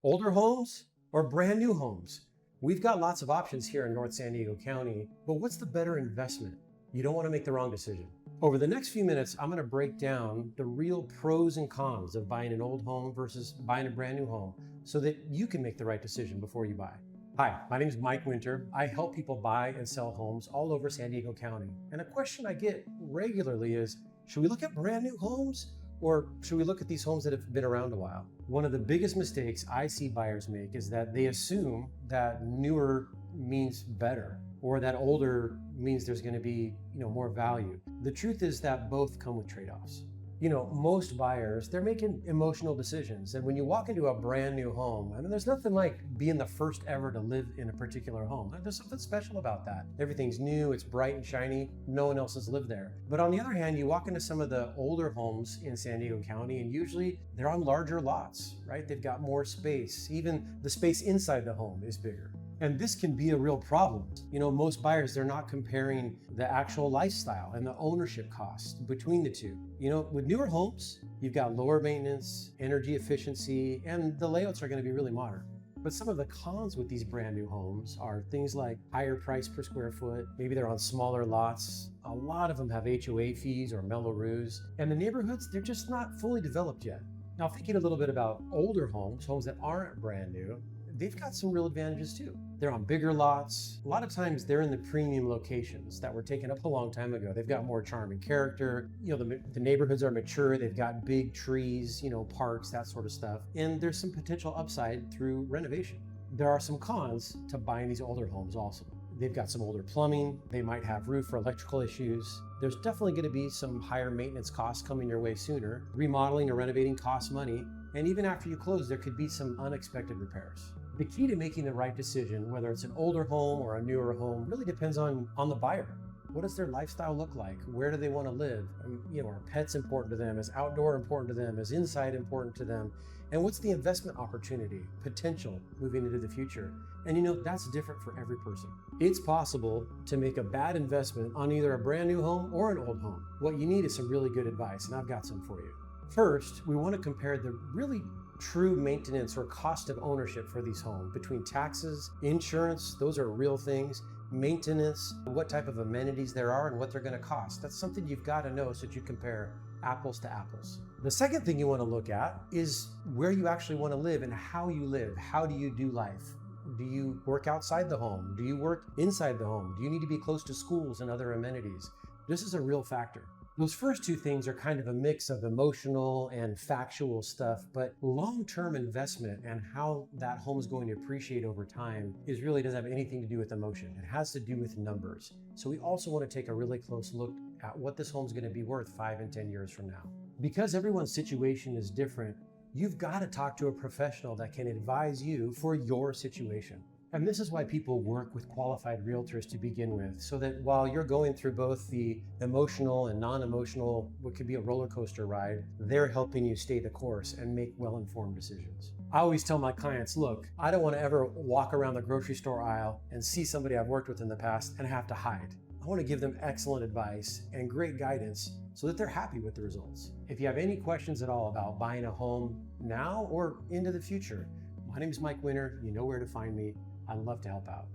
Older homes or brand new homes? We've got lots of options here in North San Diego County, but what's the better investment? You don't want to make the wrong decision. Over the next few minutes, I'm going to break down the real pros and cons of buying an old home versus buying a brand new home so that you can make the right decision before you buy. Hi, my name is Mike Winter. I help people buy and sell homes all over San Diego County. And a question I get regularly is, should we look at brand new homes or should we look at these homes that have been around a while? One of the biggest mistakes I see buyers make is that they assume that newer means better or that older means there's going to be, more value. The truth is that both come with trade-offs. Most buyers, they're making emotional decisions. And when you walk into a brand new home, there's nothing like being the first ever to live in a particular home. There's something special about that. Everything's new, it's bright and shiny, no one else has lived there. But on the other hand, you walk into some of the older homes in San Diego County, and usually they're on larger lots, right? They've got more space. Even the space inside the home is bigger. And this can be a real problem. Most buyers, they're not comparing the actual lifestyle and the ownership cost between the two. With newer homes, you've got lower maintenance, energy efficiency, and the layouts are going to be really modern. But some of the cons with these brand new homes are things like higher price per square foot. Maybe they're on smaller lots. A lot of them have HOA fees or mellow roofs. And the neighborhoods, they're just not fully developed yet. Now, thinking a little bit about older homes that aren't brand new, they've got some real advantages too. They're on bigger lots. A lot of times they're in the premium locations that were taken up a long time ago. They've got more charm and character. The neighborhoods are mature. They've got big trees, parks, that sort of stuff. And there's some potential upside through renovation. There are some cons to buying these older homes also. They've got some older plumbing. They might have roof or electrical issues. There's definitely going to be some higher maintenance costs coming your way sooner. Remodeling or renovating costs money. And even after you close, there could be some unexpected repairs. The key to making the right decision, whether it's an older home or a newer home, really depends on the buyer. What does their lifestyle look like? Where do they want to live? Are pets important to them? Is outdoor important to them? Is inside important to them? And what's the investment opportunity, potential moving into the future? And that's different for every person. It's possible to make a bad investment on either a brand new home or an old home. What you need is some really good advice, and I've got some for you. First, we want to compare the really true maintenance or cost of ownership for these homes between taxes, insurance, those are real things, maintenance, what type of amenities there are and what they're going to cost. That's something you've got to know so that you compare apples to apples. The second thing you want to look at is where you actually want to live and how you live. How do you do life? Do you work outside the home? Do you work inside the home? Do you need to be close to schools and other amenities? This is a real factor. Those first two things are kind of a mix of emotional and factual stuff, but long-term investment and how that home is going to appreciate over time really doesn't have anything to do with emotion. It has to do with numbers. So we also want to take a really close look at what this home is going to be worth 5 and 10 years from now. Because everyone's situation is different, you've got to talk to a professional that can advise you for your situation. And this is why people work with qualified realtors to begin with, so that while you're going through both the emotional and non-emotional, what could be a roller coaster ride, they're helping you stay the course and make well-informed decisions. I always tell my clients, look, I don't want to ever walk around the grocery store aisle and see somebody I've worked with in the past and have to hide. I want to give them excellent advice and great guidance so that they're happy with the results. If you have any questions at all about buying a home now or into the future, my name is Mike Winter. You know where to find me. I'd love to help out.